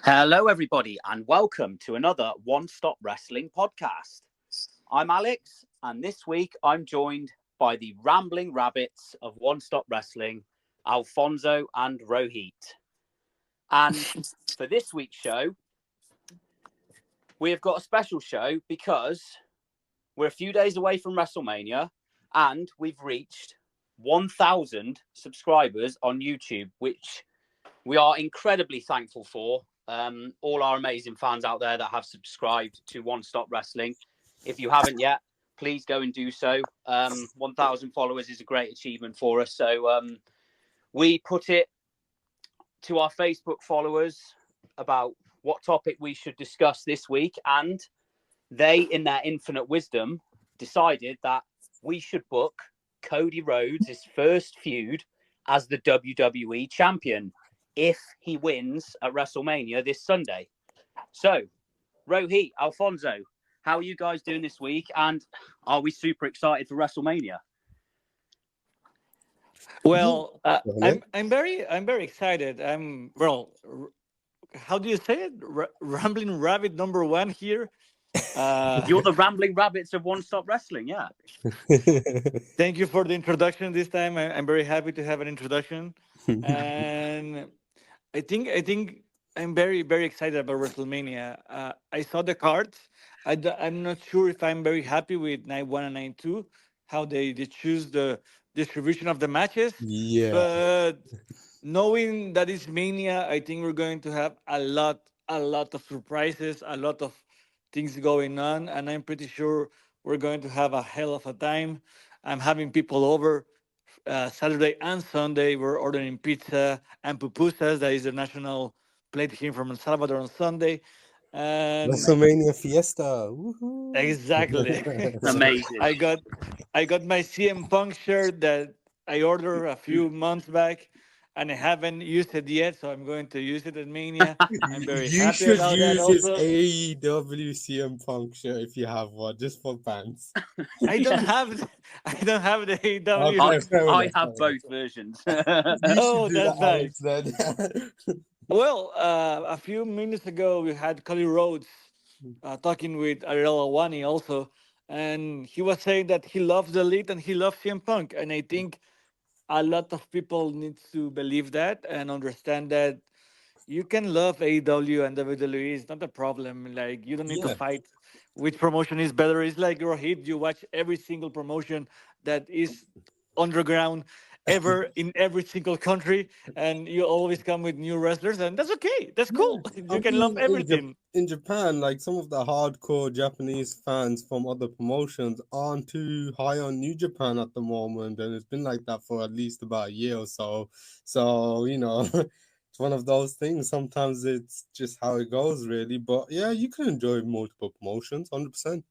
Hello, everybody, and welcome to another One Stop Wrestling podcast. I'm Alex, and this week I'm joined by the rambling rabbits of One Stop Wrestling, Alfonso and Rohit. And for this week's show, we have got a special show because we're a few days away from WrestleMania and we've reached 1,000 subscribers on YouTube, which we are incredibly thankful for. All our amazing fans out there that have subscribed to One Stop Wrestling. If you haven't yet, please go and do so. 1,000 followers is a great achievement for us. So we put it to our Facebook followers about what topic we should discuss this week. And they, in their infinite wisdom, decided that we should book Cody Rhodes' first feud as the WWE Champion if he wins at WrestleMania this Sunday. So, Rohit, Alfonso, how are you guys doing this week? And are we super excited for WrestleMania? Well, I'm very excited. How do you say it? Rambling Rabbit number one here. You're the rambling rabbits of One Stop Wrestling, yeah. Thank you for the introduction this time. I'm very happy to have an introduction, and I think I'm very excited about WrestleMania. I saw the cards. I'm not sure if I'm very happy with night one and night two, how they choose the distribution of the matches. Yeah. But knowing that it's Mania, I think we're going to have a lot of surprises, a lot of things going on, and I'm pretty sure we're going to have a hell of a time. I'm having people over Saturday and Sunday. We're ordering pizza and pupusas. That is the national plate here from El Salvador on Sunday. And WrestleMania Fiesta. Woohoo. exactly, Amazing. I got my CM Punk shirt that I ordered a few months back, and I haven't used it yet, so I'm going to use it at Mania. I'm very You happy should about that use his also. AEW CM Punk shirt if you have one, just for fans. I don't have I don't have the AEW. Okay, fair I enough, have fair both versions. You Oh, should do that's that, Alex, nice. then. Well, a few minutes ago, we had Cody Rhodes talking with Ariel Awani also, and he was saying that he loves the Elite and he loves CM Punk, and I think a lot of people need to believe that and understand that you can love AEW and WWE. It's not a problem. Like you don't need to Yeah. fight which promotion is better. It's like your hit. You watch every single promotion that is underground ever in every single country, and you always come with new wrestlers, and that's okay. That's Yeah. cool. I You can love mean, everything. in Japan, like some of the hardcore Japanese fans from other promotions aren't too high on New Japan at the moment, and it's been like that for at least about a year or so. So, it's one of those things. Sometimes it's just how it goes, really. But yeah, you can enjoy multiple promotions, 100%.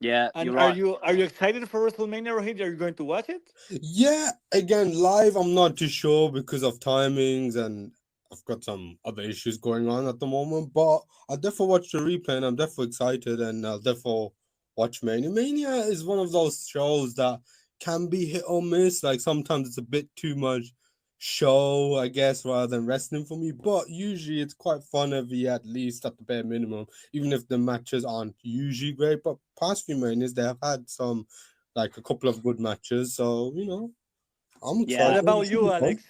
Yeah, And you're are right. you excited for WrestleMania, Rohit? Are you going to watch it? Yeah, again, live, I'm not too sure because of timings and I've got some other issues going on at the moment. But I'll definitely watch the replay and I'm definitely excited and I'll definitely watch Mania. Mania is one of those shows that can be hit or miss. Like sometimes it's a bit too much show, I guess, rather than wrestling for me. But usually it's quite fun every year, at least at the bare minimum, even if the matches aren't usually great. But past few Manias, they have had some like a couple of good matches. So, I'm Yeah, What excited. about It should you, be fun. Alex?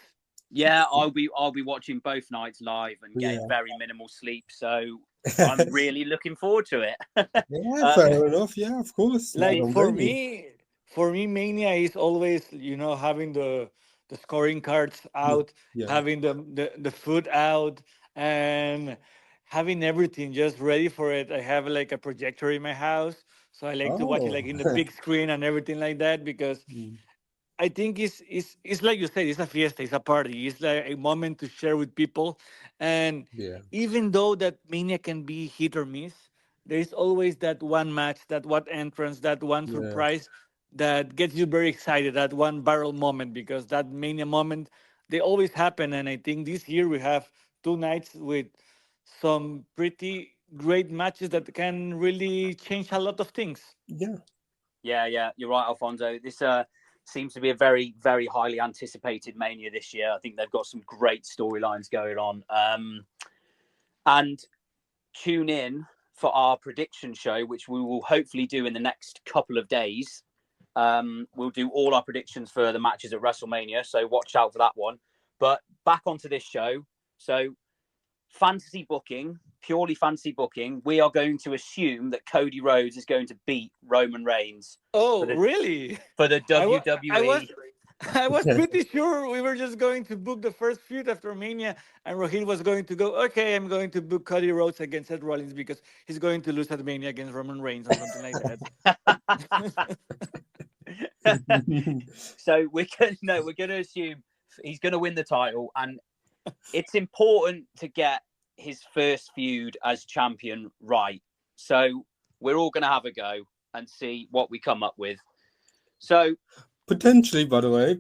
yeah. I'll be watching both nights live and getting Yeah. very minimal sleep. So I'm really looking forward to it. Yeah, uh, fair enough. Yeah, of course. I Like don't blame you. for me, Mania is always having the scoring cards Yeah. out, Yeah. having the food out, and having everything just ready for it. I have like a projector in my house, so I like to watch it Oh. like in the big screen and everything like that because Mm, I think it's like you said, it's a fiesta, it's a party, it's like a moment to share with people. And yeah. even though that Mania can be hit or miss, there is always that one match, that one entrance, that one Yeah. surprise that gets you very excited, that one viral moment, because that Mania moment, they always happen. And I think this year we have two nights with some pretty great matches that can really change a lot of things. Yeah. yeah, you're right, Alfonso. This seems to be a very, very highly anticipated Mania this year. I think they've got some great storylines going on. And tune in for our prediction show, which we will hopefully do in the next couple of days. We'll do all our predictions for the matches at WrestleMania, so watch out for that one. But back onto this show. So fantasy booking, purely fantasy booking, we are going to assume that Cody Rhodes is going to beat Roman Reigns. Oh, really? For the WWE. I was pretty sure we were just going to book the first feud after Mania, and Rohit was going to go, okay, I'm going to book Cody Rhodes against Seth Rollins because he's going to lose at Mania against Roman Reigns or something like that. So we're going to assume he's going to win the title, and it's important to get his first feud as champion right. So we're all going to have a go and see what we come up with. So potentially, by the way,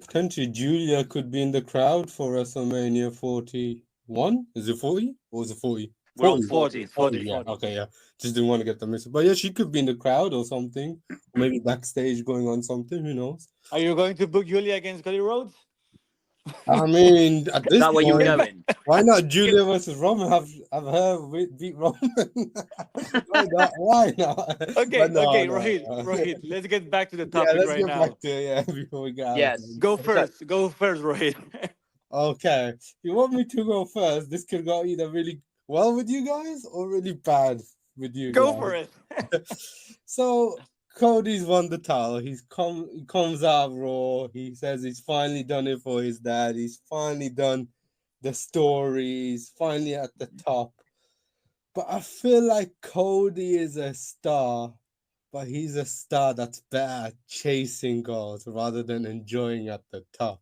Julia could be in the crowd for WrestleMania 41. Is it 40 or is it 40? We're on 40. Yeah. Okay, yeah. Just didn't want to get the miss. But yeah, she could be in the crowd or something. Maybe backstage going on something. Who knows? Are you going to book Julia against Cody Rhodes? I mean, at this Is that where you were point, going? why not Julia versus Roman? Have her beat Roman? Why not? Why not? Okay, Rohit, let's get back to the topic let's right get now. back to it, before we go. Yes. Go first, Rohit. Okay, you want me to go first? This could go either really well with you guys or really bad with you Go guys. for it. So Cody's won the title. He comes out Raw. He says he's finally done it for his dad. He's finally done the story. He's finally at the top. But I feel like Cody is a star, but he's a star that's better at chasing goals rather than enjoying at the top.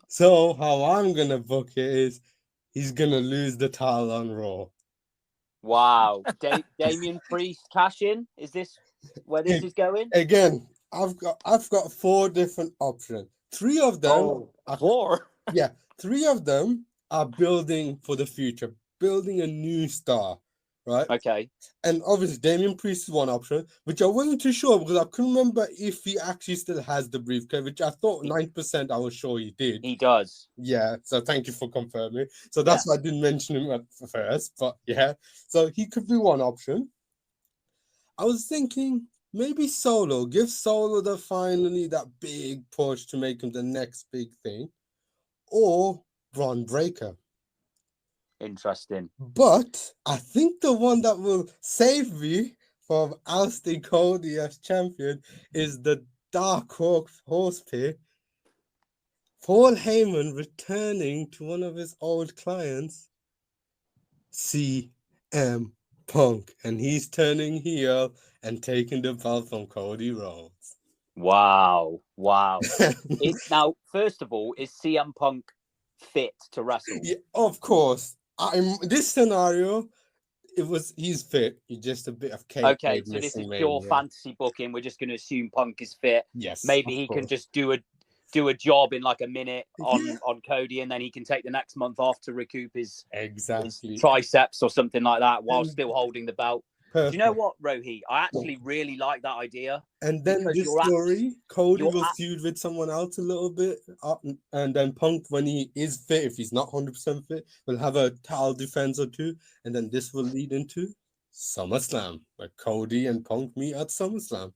So how I'm gonna book it is he's gonna lose the title on Raw. Wow. Damian Priest cash in? Is this where this is going? Again, I've got 4 different options. 3 of them are 4. Yeah, 3 of them are building for the future, building a new star, right? Okay. And obviously Damian Priest is one option, which I wasn't too sure because I couldn't remember if he actually still has the briefcase, which I thought 9% I was sure he did. He does. Yeah, so thank you for confirming. So that's why I didn't mention him at first, but yeah. So he could be one option. I was thinking maybe Solo. Give Solo that big push to make him the next big thing. Or Braun Breaker. Interesting. But I think the one that will save me from ousting Cody as champion is the Dark Horse pick. Paul Heyman returning to one of his old clients, CM Punk, and he's turning heel and taking the belt from Cody Rhodes. Wow. Now, first of all, is CM Punk fit to wrestle? Yeah, of course. This scenario, he's fit. He's just a bit of cake. Okay, so this is pure fantasy booking. We're just going to assume Punk is fit. Yes. Maybe he can just do a job in like a minute on Cody, and then he can take the next month off to recoup his triceps or something like that while still holding the belt. Perfect. Do you know what, Rohit? I actually really like that idea. And then this story, Cody will feud with someone else a little bit, and then Punk, when he is fit, if he's not 100% fit, will have a title defense or 2, and then this will lead into SummerSlam, where Cody and Punk meet at SummerSlam.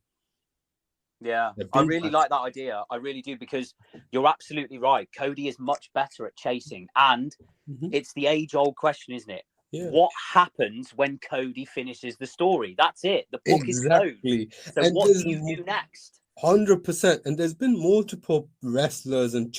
Yeah, I really like that idea. I really do, because you're absolutely right. Cody is much better at chasing, and it's the age-old question, isn't it? Yeah. What happens when Cody finishes the story? That's it. The book is closed. So and what do you do next? 100%. And there's been multiple wrestlers and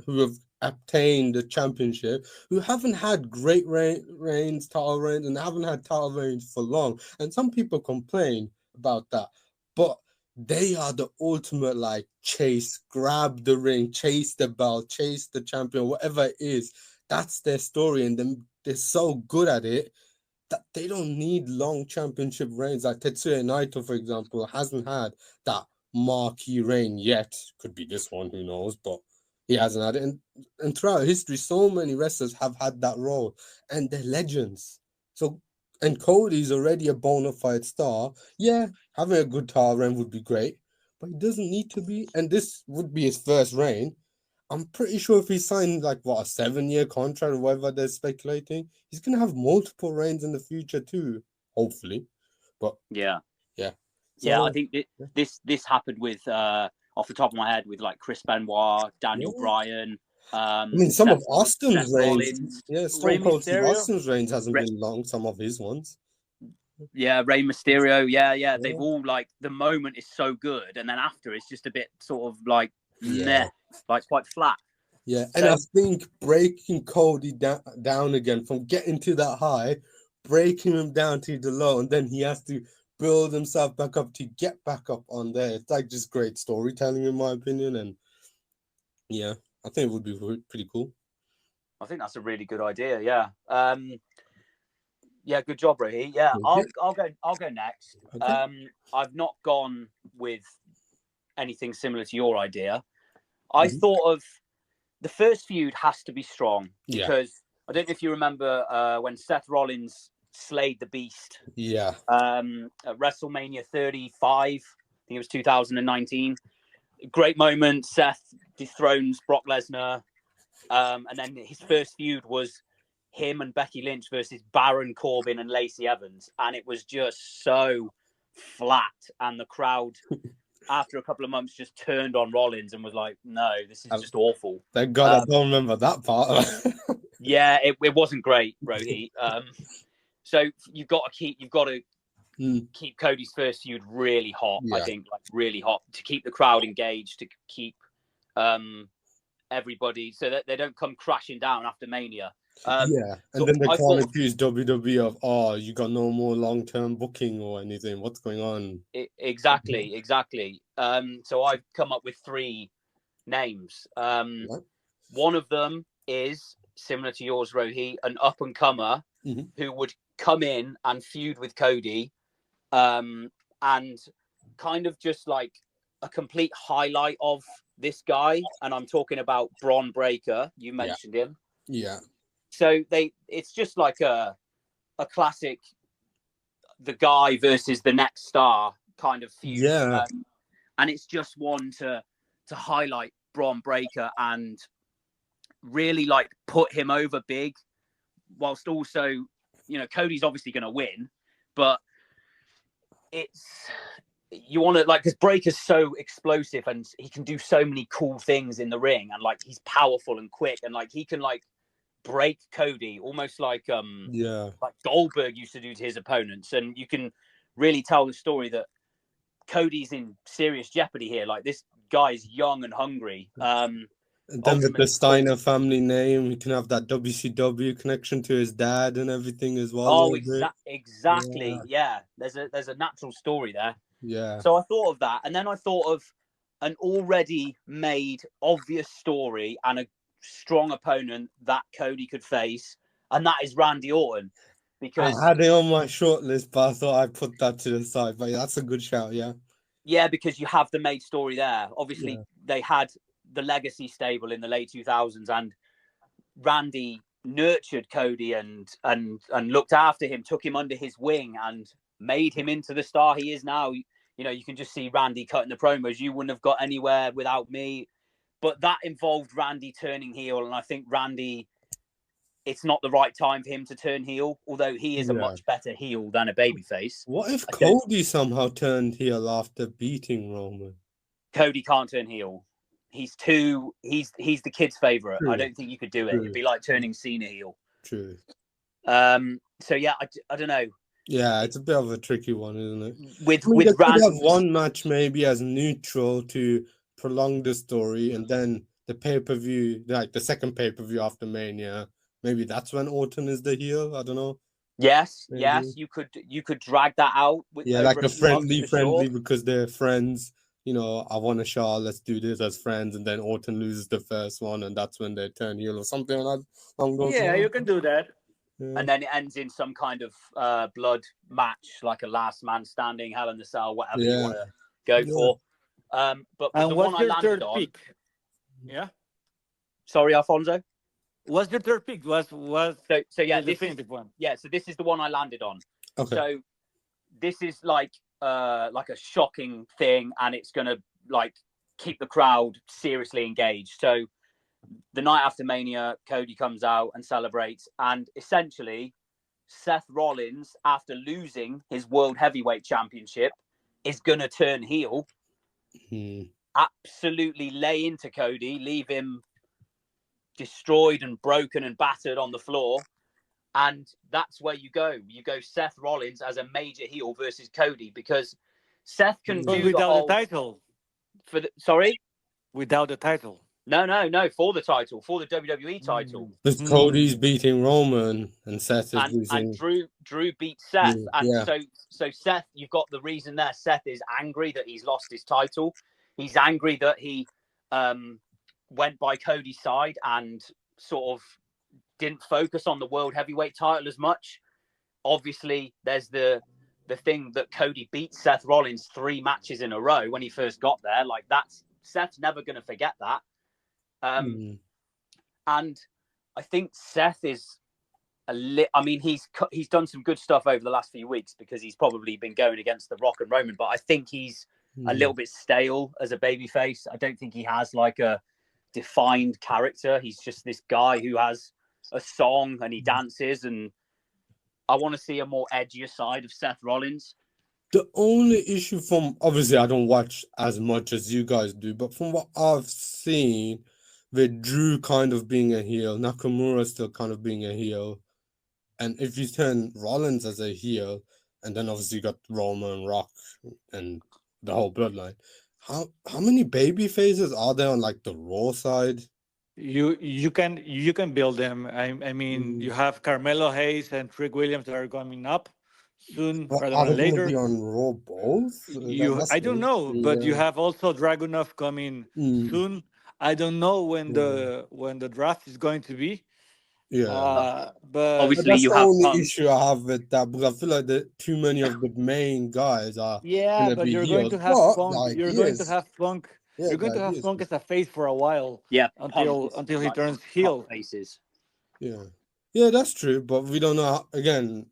who have obtained the championship who haven't had great reigns, title reigns, and haven't had title reigns for long. And some people complain about that. But they are the ultimate, like, chase, grab the ring, chase the belt, chase the champion, whatever it is. That's their story. And then they're so good at it that they don't need long championship reigns. Like Tetsuya Naito, for example, hasn't had that marquee reign yet. Could be this one, who knows? But he hasn't had it. And throughout history, so many wrestlers have had that role, and they're legends. So, and Cody's already a bona fide star. Yeah, having a good title reign would be great, but he doesn't need to be. And this would be his first reign. I'm pretty sure if he signed like what a 7-year contract or whatever they're speculating, he's gonna have multiple reigns in the future too, hopefully. But yeah. So, I think this happened with off the top of my head with like Chris Benoit, Daniel Bryan. I mean, some Seth, of Austin's Seth reigns, Rollins, Rey Stone Cold Steve Mysterio. Austin's reigns hasn't been long. Some of his ones. Yeah, Rey Mysterio. Yeah. They've all like the moment is so good, and then after it's just a bit sort of like meh, like quite flat. Yeah, and I think breaking Cody down again from getting to that high, breaking him down to the low, and then he has to build himself back up to get back up on there. It's like just great storytelling, in my opinion, and yeah, I think it would be pretty cool. I think that's a really good idea. Yeah. Yeah, good job, Rohit. Yeah, I'll go next. Okay. I've not gone with anything similar to your idea. I thought of the first feud has to be strong because I don't know if you remember when Seth Rollins slayed the Beast. Yeah. At WrestleMania 35, I think it was 2019. Great moment. Seth dethrones Brock Lesnar, and then his first feud was him and Becky Lynch versus Baron Corbin and Lacey Evans, and it was just so flat, and the crowd after a couple of months just turned on Rollins and was like, no, this is just awful. Thank God I don't remember that part. Yeah, it wasn't great, Rohit. So you've got to keep Cody's first feud really hot. I think like really hot to keep the crowd engaged, to keep everybody so that they don't come crashing down after Mania. And then they can't accuse WWE of, oh, you got no more long-term booking or anything. What's going on? Exactly. So I've come up with 3 names. One of them is similar to yours, Rohit, an up-and-comer who would come in and feud with Cody, and kind of just like a complete highlight of this guy. And I'm talking about Bron Breakker. You mentioned him. Yeah. So it's just like a classic, the guy versus the next star kind of feud. Yeah. And it's just one to highlight Bron Breakker and really like put him over big, whilst also, you know, Cody's obviously going to win, but you want to like, because Breaker's so explosive and he can do so many cool things in the ring, and like he's powerful and quick, and like he can like break Cody almost like like Goldberg used to do to his opponents. And you can really tell the story that Cody's in serious jeopardy here. Like this guy's young and hungry. And then with the Steiner family name, he can have that WCW connection to his dad and everything as well. Oh, exactly. Yeah. There's a natural story there. Yeah. So I thought of that, and then I thought of an already made obvious story and a strong opponent that Cody could face, and that is Randy Orton. Because I had it on my short list, but I thought I'd put that to the side. But that's a good shout, yeah, because you have the made story there. Obviously, they had the Legacy stable in the late 2000s, and Randy nurtured Cody and looked after him, took him under his wing, and made him into the star he is now. You know, you can just see Randy cutting the promos. You wouldn't have got anywhere without me. But that involved Randy turning heel, and I think Randy, it's not the right time for him to turn heel, although he is a much better heel than a babyface. What if Cody somehow turned heel after beating Roman? Cody can't turn heel. He's the kid's favorite. True. I don't think you could do it. It'd be like turning Cena heel. True. So yeah, I don't know. Yeah, it's a bit of a tricky one, isn't it? With they Randy, could have one match maybe as neutral to prolong the story, and then the pay-per-view, like the second pay-per-view after Mania, maybe that's when Orton is the heel. I don't know. Yes, you could drag that out with like a friendly because they're friends. You know, I want a shot, let's do this as friends, and then Orton loses the first one, and that's when they turn heel or something like that. Yeah, you can do that. Yeah. And then it ends in some kind of blood match, like a last man standing, Hell in the Cell, whatever you want to go for. But the one I landed on. Pick? Yeah. Sorry, Alfonso. What's your third pick? Was so yeah, the definitive one? Yeah, so this is the one I landed on. Okay. So this is like a shocking thing, and it's gonna like keep the crowd seriously engaged. So the night after Mania, Cody comes out and celebrates, and essentially Seth Rollins, after losing his World Heavyweight Championship, is going to turn heel, absolutely lay into Cody, leave him destroyed and broken and battered on the floor. And that's where you go. You go Seth Rollins as a major heel versus Cody, because Seth can But do the without the whole... title. Sorry? Without the title. No, for the title, for the WWE title. Because Cody's beating Roman and Seth is losing. And Drew beat Seth. Yeah. So Seth, you've got the reason there. Seth is angry that he's lost his title. He's angry that he went by Cody's side and sort of didn't focus on the World Heavyweight title as much. Obviously, there's the thing that Cody beat Seth Rollins 3 matches in a row when he first got there. Like, that's... Seth's never going to forget that. And I think Seth is I mean, he's done some good stuff over the last few weeks because he's probably been going against The Rock and Roman, but I think he's a little bit stale as a babyface. I don't think he has like a defined character. He's just this guy who has a song and he dances, and I want to see a more edgier side of Seth Rollins. The only issue from... Obviously, I don't watch as much as you guys do, but from what I've seen, with Drew kind of being a heel, Nakamura still kind of being a heel, and if you turn Rollins as a heel, and then obviously you got Roman, Rock, and the whole bloodline, how many baby faces are there on like the Raw side? You can build them. I mean, you have Carmelo Hayes and Trick Williams that are coming up soon, But rather are than they going to later. be on Raw both? I don't know, but you have also Dragunov coming soon. I don't know when the draft is going to be. But obviously that's you the have only Punk. issue I have with that, because I feel like too many of the main guys are gonna but be you're heels. going to have But, Punk. like, You're he going to is. have Punk. Yeah, You're going to have Punk as a face for a while. Yeah, until he like turns top heel. faces. Yeah, that's true. But we don't know. Again,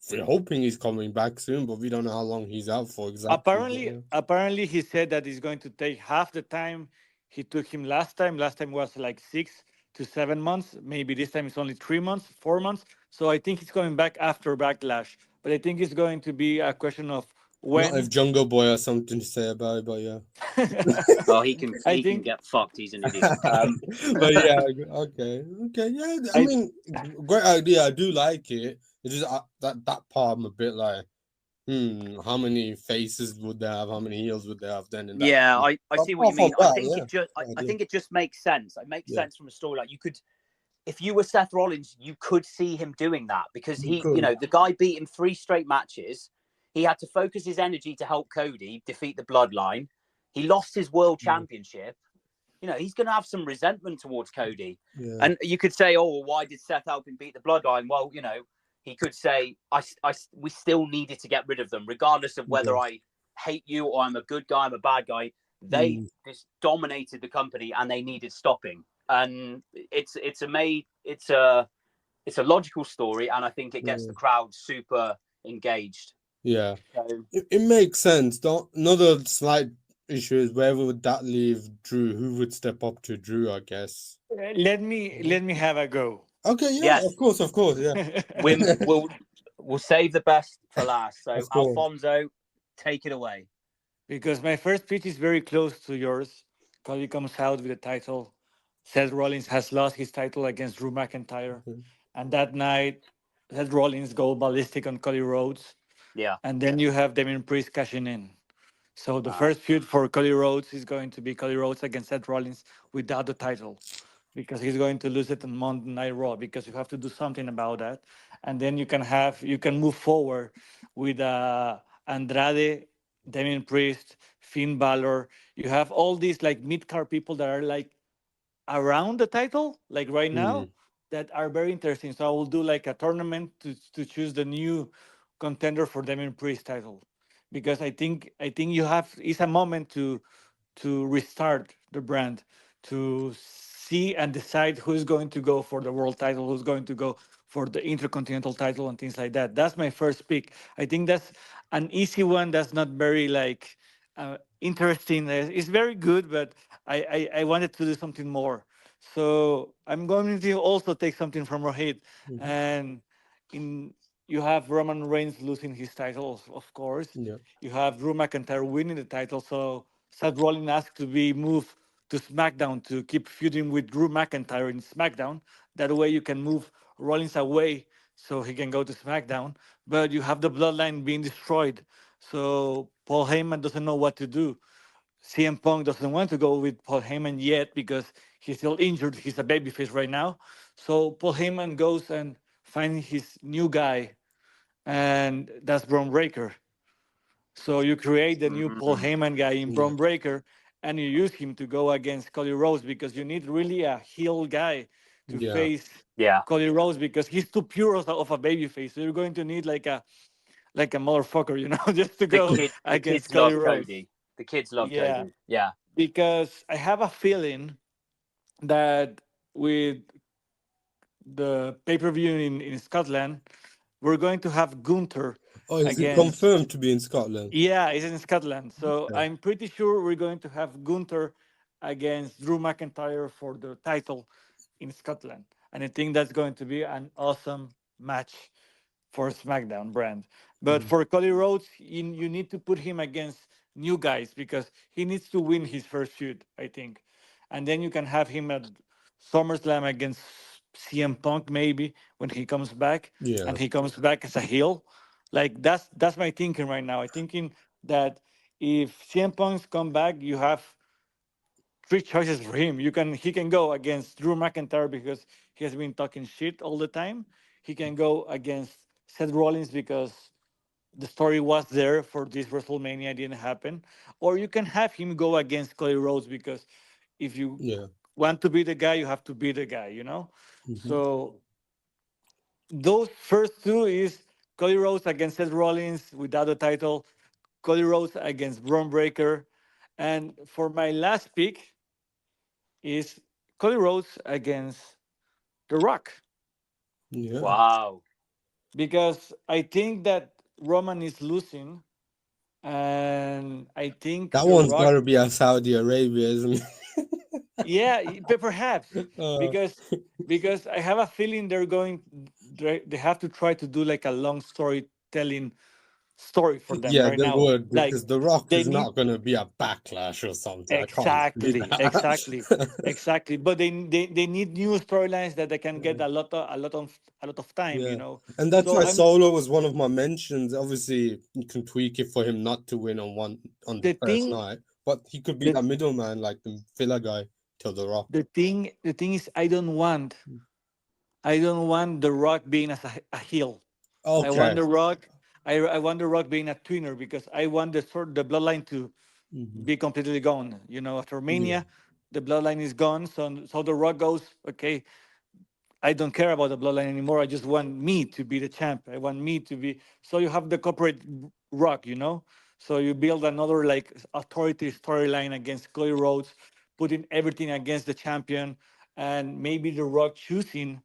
we're hoping he's coming back soon, but we don't know how long he's out for exactly. Apparently, he said that it's going to take half the time he took him last time. Last time was like 6 to 7 months. Maybe this time it's only 3 months, 4 months. So I think he's coming back after Backlash. But I think it's going to be a question of when. Not if Jungle Boy has something to say about it, but yeah. Oh, he can get fucked. He's an idiot. But yeah, okay, yeah. I mean, great idea. I do like it. It's just that part I'm a bit like, how many faces would they have? How many heels would they have then? In that I see what you mean. I think it just makes sense. It makes sense from a story. Like, you could, if you were Seth Rollins, you could see him doing that, because the guy beat him 3 straight matches. He had to focus his energy to help Cody defeat the Bloodline. He lost his world championship. He's going to have some resentment towards Cody. And you could say, oh, well, why did Seth help him beat the Bloodline? Well, he could say, we still needed to get rid of them, regardless of whether I hate you or I'm a good guy, I'm a bad guy. They just dominated the company and they needed stopping. And it's a logical story, and I think it gets the crowd super engaged. Yeah, so, it makes sense. Another slight issue is, where would that leave Drew? Who would step up to Drew? I guess. Let me have a go. Okay, yeah, yes. of course, yeah. We'll save the best for last. So Alfonso, take it away. Because my first pitch is very close to yours. Cody comes out with the title. Seth Rollins has lost his title against Drew McIntyre, and that night, Seth Rollins go ballistic on Cody Rhodes. Yeah, and then you have Damien Priest cashing in. So the first feud for Cody Rhodes is going to be Cody Rhodes against Seth Rollins without the title, because he's going to lose it on Monday Night Raw, because you have to do something about that. And then you can move forward with Andrade, Damien Priest, Finn Balor. You have all these like mid-card people that are like around the title, like right now, that are very interesting. So I will do like a tournament to choose the new contender for Damien Priest title, because I think it's a moment to restart the brand, to see and decide who's going to go for the world title, who's going to go for the intercontinental title, and things like that. That's my first pick. I think that's an easy one. That's not very like interesting. It's very good, but I wanted to do something more. So I'm going to also take something from Rohit, Mhm. and in you have Roman Reigns losing his title, of course. Yeah. You have Drew McIntyre winning the title, so Seth Rollins asked to be moved to SmackDown to keep feuding with Drew McIntyre in SmackDown. That way, you can move Rollins away so he can go to SmackDown. But you have the Bloodline being destroyed, so Paul Heyman doesn't know what to do. CM Punk doesn't want to go with Paul Heyman yet because he's still injured. He's a babyface right now. So Paul Heyman goes and finds his new guy, and that's Braun Breaker. So you create the new Paul Mm, Heyman guy in Yeah. Braun Breaker, and you use him to go against Cody Rhodes because you need really a heel guy to Yeah. face yeah, Cody Rhodes because he's too pure of a babyface. So you're going to need like a motherfucker, just to go the against kids Cody love Rhodes. Cody. The kids love Yeah, Cody. Yeah. because I have a feeling that with the pay per view in Scotland, we're going to have Gunther Oh, is it against. confirmed to be in Scotland? Yeah, it's in Scotland. So Yeah. I'm pretty sure we're going to have Gunther against Drew McIntyre for the title in Scotland. And I think that's going to be an awesome match for SmackDown brand. But Mhm. for Cody Rhodes, you need to put him against new guys because he needs to win his first feud, I think. And then you can have him at SummerSlam against CM Punk maybe when he comes back, Yeah. and he comes back as a heel. Like that's my thinking right now. I thinking that if CM Punk's come back, you have three choices for him. He can go against Drew McIntyre because he has been talking shit all the time. He can go against Seth Rollins because the story was there for this WrestleMania, it didn't happen. Or you can have him go against Cody Rhodes because if you Yeah. want to be the guy, you have to be the guy. Hmm. So those first two is Cody Rhodes against Seth Rollins without the title, Cody Rhodes against Braun Breaker, and for my last pick is Cody Rhodes against The Rock Yeah. Wow. because I think that Roman is losing, and I think That The one's got Rock, to be a Saudi Arabia, isn't yeah, perhaps it? because I have a feeling they have to try to do like a long storytelling story for them Yeah, right they now. would Like because The Rock they is need not going to be a backlash or something. I can't see exactly, exactly, that. exactly. But they need new storylines that they can get a lot of time. Yeah, and that's So why I'm Solo was one of my mentions. Obviously, you can tweak it for him not to win on the the first thing night, but he could be the that middleman, like the filler guy till The Rock. the thing is I don't want the Rock being as a heel. I want Okay. the Rock. I want the Rock being a twinner because I want the bloodline to Hmm. be completely gone. After Yeah. Mania, the bloodline is gone. So the Rock goes, okay, I don't care about the bloodline anymore. I just want me to be the champ. I want me to be. So you have the corporate Rock. So you build another like authority storyline against Cody Rhodes, putting everything against the champion, and maybe the Rock choosing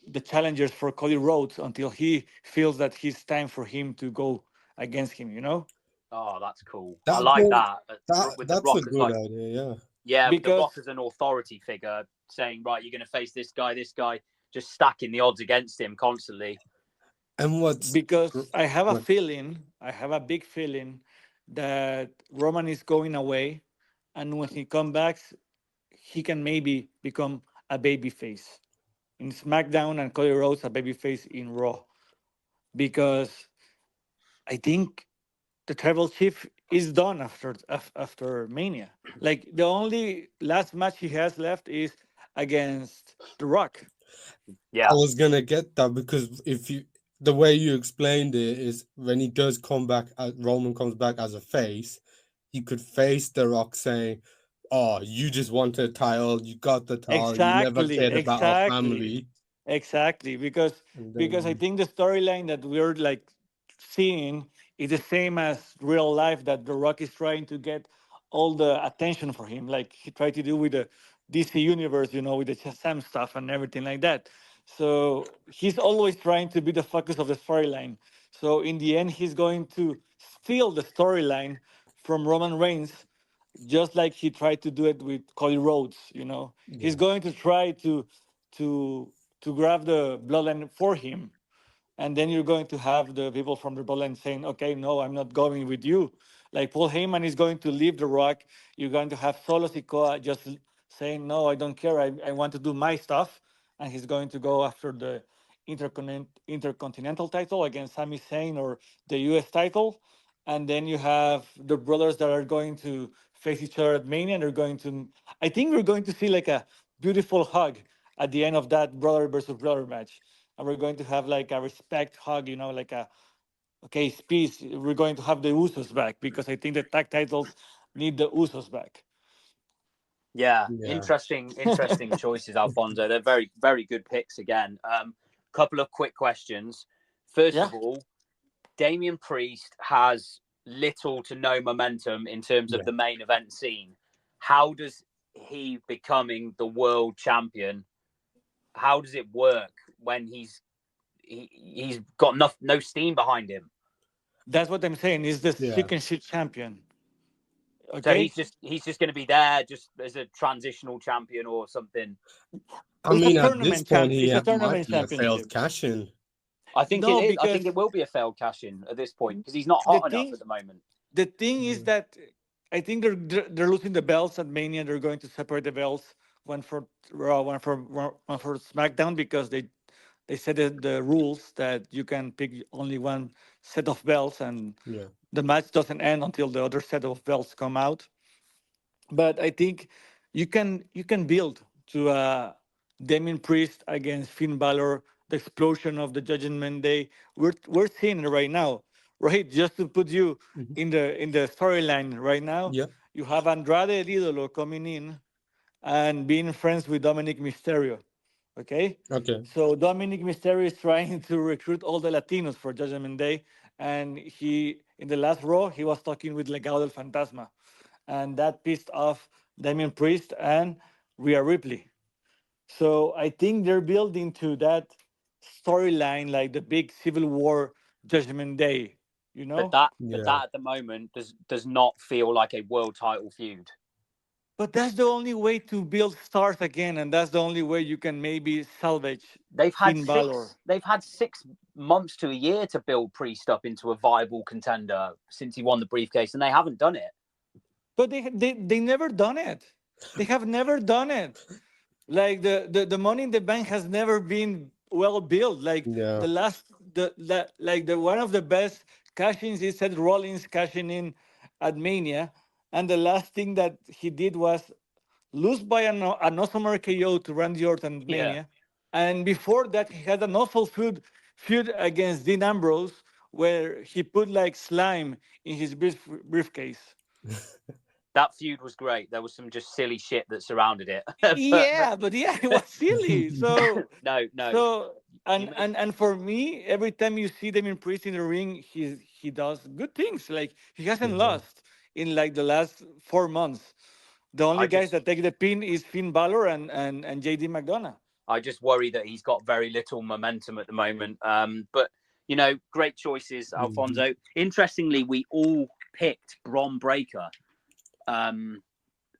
the challengers for Cody Rhodes until he feels that it's time for him to go against him. Oh, that's cool. I That like whole that. With the that's a Rock as good like, idea. Yeah. yeah, with the Because Rock as an authority figure, saying, right, you're going to face this guy, just stacking the odds against him constantly. And what's because I have a what? feeling, I have a big feeling that Roman is going away, and when he comes back, he can maybe become a baby face in SmackDown and Cody Rhodes a baby face in Raw because I think the tribal chief is done after Mania. Like the only last match he has left is against The Rock. I Yeah. was gonna get that because if you the way you explained it is when he does come back, Roman comes back as a face, he could face The Rock saying, "Oh, you just wanted a title, you got the title, you never Exactly, cared about our exactly, family," exactly. and Because I then think the storyline that we're like seeing is the same as real life that The Rock is trying to get all the attention for him, like he tried to do with the DC universe, with the Shazam stuff and everything like that. So he's always trying to be the focus of the storyline. So in the end, he's going to steal the storyline from Roman Reigns just like he tried to do it with Cody Rhodes. He's Yeah. going to try to to grab the bloodline for him, and then you're going to have the people from the bloodline saying, "Okay, no, I'm not going with you." Like Paul Heyman is going to leave The Rock. You're going to have Solo Sikoa just saying, "No, I don't care. I want to do my stuff," and he's going to go after the intercontinental title against Sami Zayn or the U.S. title. And then you have the brothers that are going to face each other at Mania. And they're going to, I think we're going to see like a beautiful hug at the end of that brother versus brother match. And we're going to have like a respect hug, like okay, it's peace. We're going to have the Usos back because I think the tag titles need the Usos back. Yeah, Yeah. interesting choices, Alfonso. They're very, very good picks again. Couple of quick questions. First Yeah, of all, Damian Priest has little to no momentum in terms of Yeah. the main event scene. How does he becoming the world champion? How does it work when he's got no steam behind him? that's what I'm saying. Is the Yeah. chicken shit champion. So Okay, he's just going to be there just as a transitional champion or something. I it's a mean, at this tournament point, champ. It's a might tournament be a failed championship. cash in. I think it No, is. I because think it will be a failed cash in at this point because he's not the hot enough thing at the moment. the thing is Yeah. that I think they're losing the belts at Mania. They're going to separate the belts, one for Raw, one for SmackDown, because they set the rules that you can pick only one set of belts, and Yeah. the match doesn't end until the other set of belts come out. But I think you can build to Damien Priest against Finn Balor, the explosion of the Judgment Day. We're seeing it right now. Right, just to put you Mhm. in the storyline right now, Yeah. you have Andrade El Idolo coming in and being friends with Dominic Mysterio. Okay, Okay. so Dominic Mysterio is trying to recruit all the Latinos for Judgment Day, and he in the last Raw he was talking with Legado del Fantasma, and that pissed off Damian Priest and Rhea Ripley. So I think they're building to that storyline like the big Civil War Judgment Day, you But know? Yeah. that at the moment does not feel like a world title feud. But that's the only way to build stars again, and that's the only way you can maybe salvage Finn Balor. They've had 6 months to a year to build Priest up into a viable contender since he won the briefcase, and they haven't done it. But they never done it. They have never done it. Like the Money in the Bank has never been well built. Like Yeah. the last like the one of the best cash-ins is Seth Rollins cashing in at Mania, and the last thing that he did was lose by an awesome RKO to Randy Orton at Yeah, Mania, and before that he had an awful feud against Dean Ambrose where he put like slime in his briefcase. that feud was great. There was some just silly shit that surrounded it, but Yeah, but yeah, it was silly. So no, so you and make and and for me, every time you see them in Priest in the ring, he does good things. Like he hasn't Yeah. lost in like the last 4 months. The only I guys just that take the pin is Finn Balor and JD McDonough. I just worry that he's got very little momentum at the moment. But great choices, Mhm. Alfonso. Interestingly, we all picked Bron Breakker um,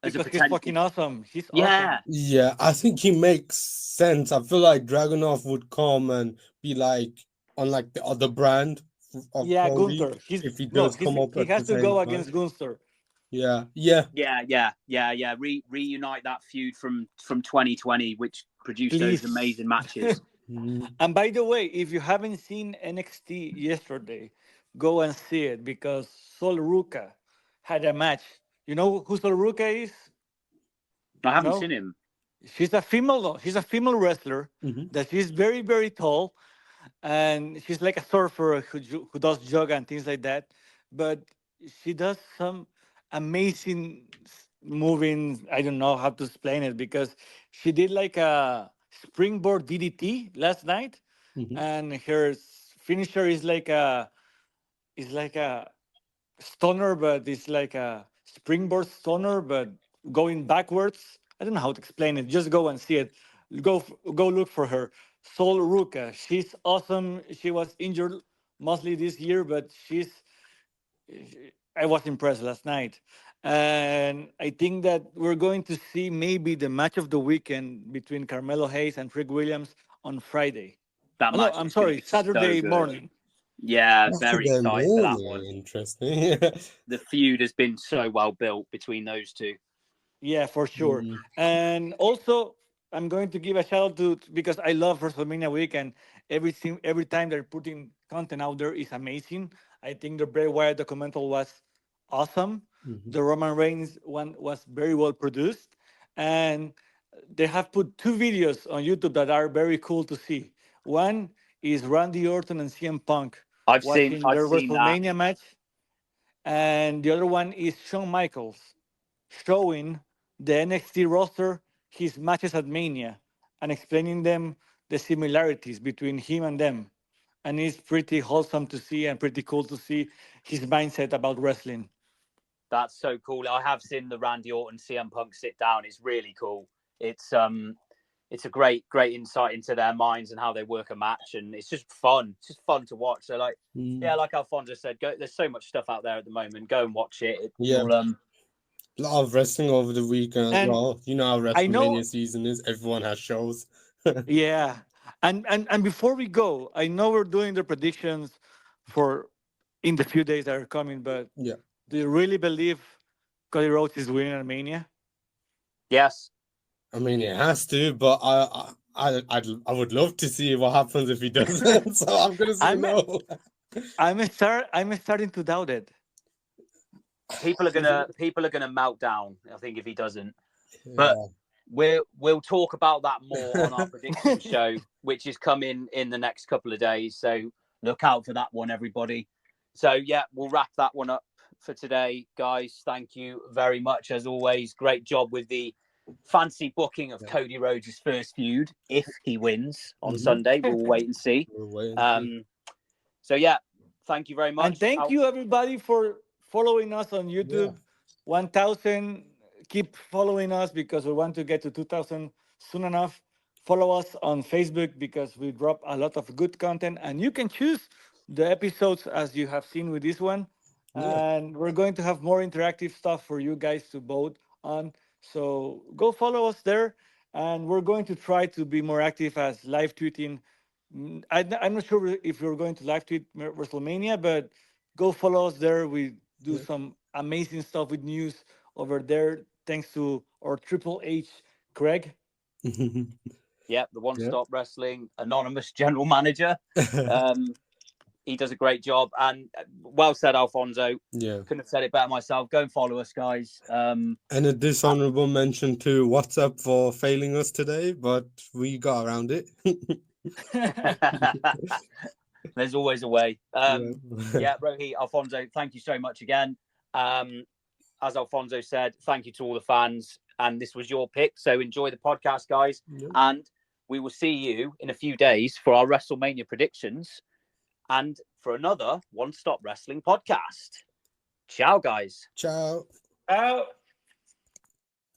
as a Because he's potential. fucking awesome. He's Yeah, awesome. Yeah, I think he makes sense. I feel like Dragunov would come and be like on like the other brand of Yeah, Cody Gunther. He's if he no, does come up he at has the to same go time. against Gunther. Yeah, yeah. yeah. Reunite that feud from 2020, which produced those Please. amazing matches. Mhm. And by the way, if you haven't seen NXT yesterday, go and see it because Sol Ruka had a match. You know who Sol Ruka is? I haven't No? seen him. She's a female wrestler Mhm. that she's very, very tall, and she's like a surfer who does yoga and things like that. But she does some amazing moving. I don't know how to explain it because she did like a springboard DDT last night, Mhm. and her finisher is like a stoner, but it's like a springboard stoner, but going backwards. I don't know how to explain it. Just go and see it. Go look for her. Sol Ruka. She's awesome. She was injured mostly this year, but I was impressed last night. And I think that we're going to see maybe the match of the weekend between Carmelo Hayes and Trick Williams on Friday. That Oh, no, match I'm is going to sorry, be so Saturday good. morning. Yeah, very Saturday excited for that one. morning. Interesting. The feud has been so well built between those two. Yeah, for sure. Mm, And also, I'm going to give a shout out to because I love WrestleMania week and every time they're putting content out there is amazing. I think the Bray Wyatt documental was awesome. mhm. The Roman Reigns one was very well produced, and they have put two videos on YouTube that are very cool to see. One is Randy Orton and CM Punk watching I've their seen that. WrestleMania match, and the other one is Shawn Michaels showing the NXT roster his matches at Mania and explaining them the similarities between him and them. And it's pretty wholesome to see and pretty cool to see his mindset about wrestling. That's so cool. I have seen the Randy Orton CM Punk sit down. It's really cool. It's a great insight into their minds and how they work a match, and it's just fun. It's just fun to watch. So like, yeah, Mm. like Alfonso said, go. There's so much stuff out there at the moment. Go and watch it. Yeah, You'll a lot of wrestling over the weekend as And well. You know how I know, WrestleMania season is. Everyone has shows. yeah. And before we go, I know we're doing the predictions for in the few days that are coming, but Yeah. do you really believe Cody Rhodes is winning Armenia? yes. I mean, it has to, but I would love to see what happens if he doesn't. So I'm gonna say I'm no. I'm starting to doubt it. People are Is it? gonna melt down, I think, if he doesn't. But Yeah. we'll talk about that more on our prediction show, which is coming in the next couple of days. So look out for that one, everybody. So yeah, we'll wrap that one up for today, guys. Thank you very much as always. Great job with the fancy booking of Yeah. Cody Rhodes' first feud. If he wins on Mhm. Sunday, we'll wait and see. We'll wait and see. So yeah, thank you very And much. thank you everybody for following us on Yeah. YouTube. 1,000. Keep following us because we want to get to 2,000 soon enough. Follow us on Facebook because we drop a lot of good content, and you can choose the episodes as you have seen with this one. Yeah. And we're going to have more interactive stuff for you guys to vote on. So go follow us there, and we're going to try to be more active as live tweeting. I'm not sure if we're going to live tweet WrestleMania, but go follow us there. We do Yeah. some amazing stuff with news over there, thanks to our Triple H, Craig. Yeah, the One Yeah. Stop Wrestling anonymous general manager. He does a great job, and well said, Alfonso. Yeah. Couldn't have said it better myself. Go and follow us, guys. And a dishonorable mention to WhatsApp for failing us today, but we got around it. There's always a way. Yeah. Yeah, Rohit, Alfonso, thank you so much again. As Alfonso said, thank you to all the fans. And this was your pick. So enjoy the podcast, guys. Yeah. And we will see you in a few days for our WrestleMania predictions and for another One Stop Wrestling podcast. Ciao, guys. Ciao. Out.